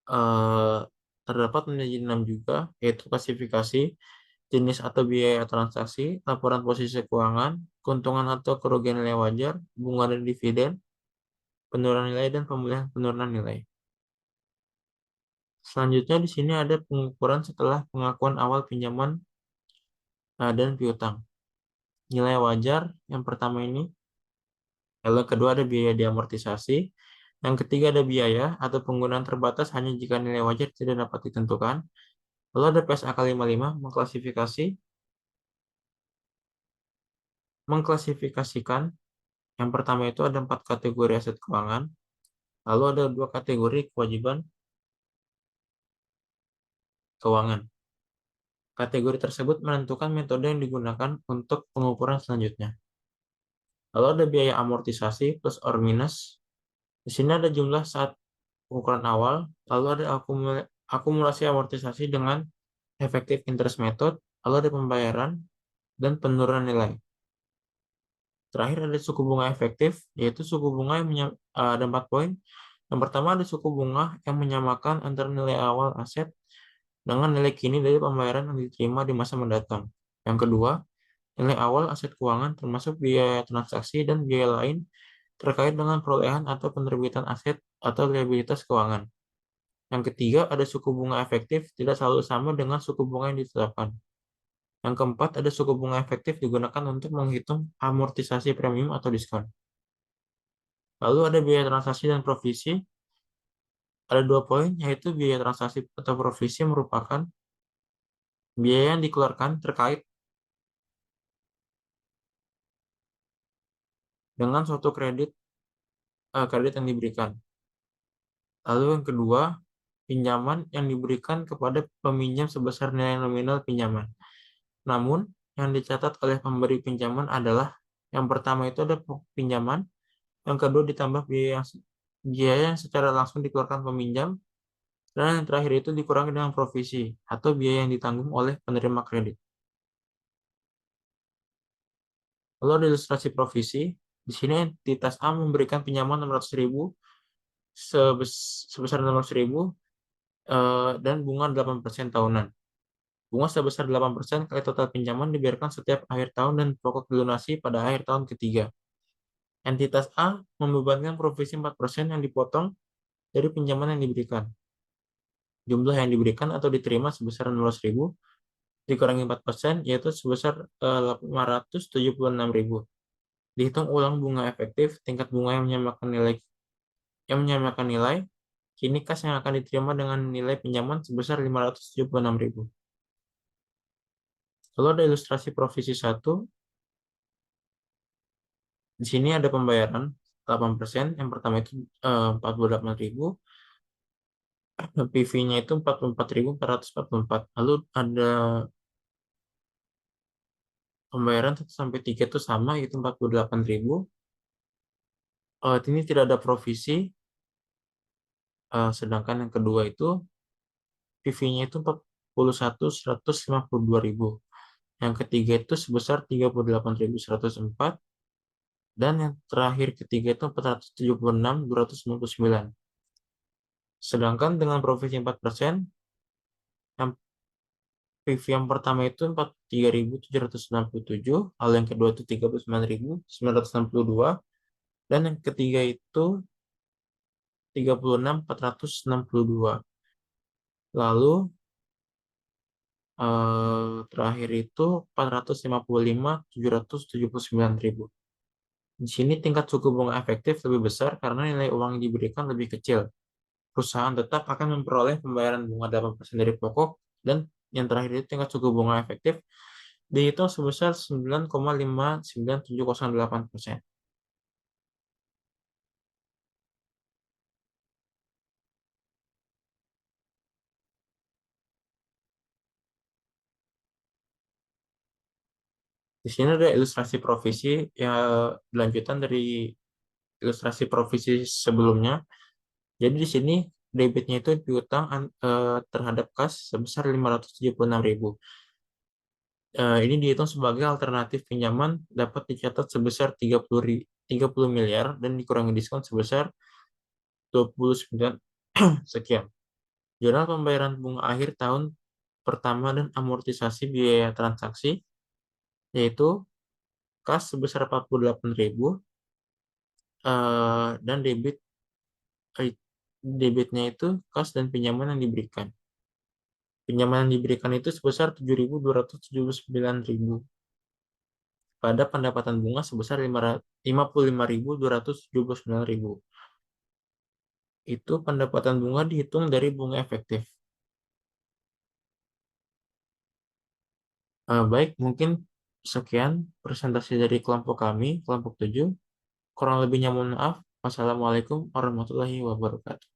B: eh, terdapat menjadi 6 juga, yaitu klasifikasi, jenis atau biaya transaksi, laporan posisi keuangan, keuntungan atau kerugian nilai wajar, bunga dan dividen, penurunan nilai dan pemulihan penurunan nilai. Selanjutnya di sini ada pengukuran setelah pengakuan awal pinjaman dan piutang. Nilai wajar yang pertama ini, lalu kedua ada biaya diamortisasi, yang ketiga ada biaya atau penggunaan terbatas hanya jika nilai wajar tidak dapat ditentukan, Lalu ada PSAK 55 mengklasifikasikan. Yang pertama itu ada 4 kategori aset keuangan, lalu ada 2 kategori kewajiban keuangan. Kategori tersebut menentukan metode yang digunakan untuk pengukuran selanjutnya. Lalu ada biaya amortisasi plus or minus. Di sini ada jumlah saat pengukuran awal, lalu ada akumulasi amortisasi dengan effective interest method, lalu ada pembayaran dan penurunan nilai. Terakhir ada suku bunga efektif, yaitu suku bunga yang ada 4 poin. Yang pertama ada suku bunga yang menyamakan antara nilai awal aset dengan nilai kini dari pembayaran yang diterima di masa mendatang. Yang kedua, nilai awal aset keuangan termasuk biaya transaksi dan biaya lain terkait dengan perolehan atau penerbitan aset atau liabilitas keuangan. Yang ketiga, ada suku bunga efektif tidak selalu sama dengan suku bunga yang ditetapkan. Yang keempat, ada suku bunga efektif digunakan untuk menghitung amortisasi premium atau diskon. Lalu ada biaya transaksi dan provisi. Ada 2 poin, yaitu biaya transaksi atau provisi merupakan biaya yang dikeluarkan terkait dengan suatu kredit yang diberikan. Lalu yang kedua, pinjaman yang diberikan kepada peminjam sebesar nilai nominal pinjaman. Namun, yang dicatat oleh pemberi pinjaman adalah yang pertama itu ada pinjaman, yang kedua ditambah biaya yang secara langsung dikeluarkan peminjam, dan yang terakhir itu dikurangi dengan provisi atau biaya yang ditanggung oleh penerima kredit. Lalu ada ilustrasi provisi. Di sini entitas A memberikan pinjaman 600.000 sebesar 600.000 dan bunga 8% tahunan. Bunga sebesar 8% kali total pinjaman dibiarkan setiap akhir tahun dan pokok dilunasi pada akhir tahun ketiga. Entitas A membebankan provisi 4% yang dipotong dari pinjaman yang diberikan. Jumlah yang diberikan atau diterima sebesar 16.000 dikurangi 4%, yaitu sebesar 576.000. Dihitung ulang bunga efektif, tingkat bunga yang menyamakan nilai, kini kas yang akan diterima dengan nilai pinjaman sebesar 576.000. Lalu ada ilustrasi provisi 1. Di sini ada pembayaran 8%. Yang pertama itu 48.000. PV-nya itu 44.444. Lalu ada pembayaran 1 sampai 3 itu sama, yaitu 48.000. Ini tidak ada provisi. Sedangkan yang kedua itu PV-nya itu 41.152.000. Yang ketiga itu sebesar 38.104. Dan yang terakhir ketiga itu 476.299. Sedangkan dengan provisi 4%, yang PV yang pertama itu 43.767, lalu yang kedua itu 39.962, dan yang ketiga itu 36.462. Lalu terakhir itu 455.779.000. Di sini tingkat suku bunga efektif lebih besar karena nilai uang yang diberikan lebih kecil. Perusahaan tetap akan memperoleh pembayaran bunga 8% dari pokok, dan yang terakhir itu tingkat suku bunga efektif dihitung sebesar 9,59708%. Di sini ada ilustrasi provisi yang lanjutan dari ilustrasi provisi sebelumnya. Jadi di sini debitnya itu piutang terhadap kas sebesar 576.000. Ini dihitung sebagai alternatif pinjaman dapat dicatat sebesar 30 miliar dan dikurangi diskon sebesar 29 sekian. Jurnal pembayaran bunga akhir tahun pertama dan amortisasi biaya transaksi, yaitu kas sebesar 48.000 dan debitnya itu kas dan pinjaman yang diberikan. Pinjaman yang diberikan itu sebesar 7.279.000 pada pendapatan bunga sebesar 55.279.000. Itu pendapatan bunga dihitung dari bunga efektif. Baik, mungkin sekian presentasi dari kelompok kami, kelompok 7. Kurang lebihnya mohon maaf. Wassalamualaikum warahmatullahi wabarakatuh.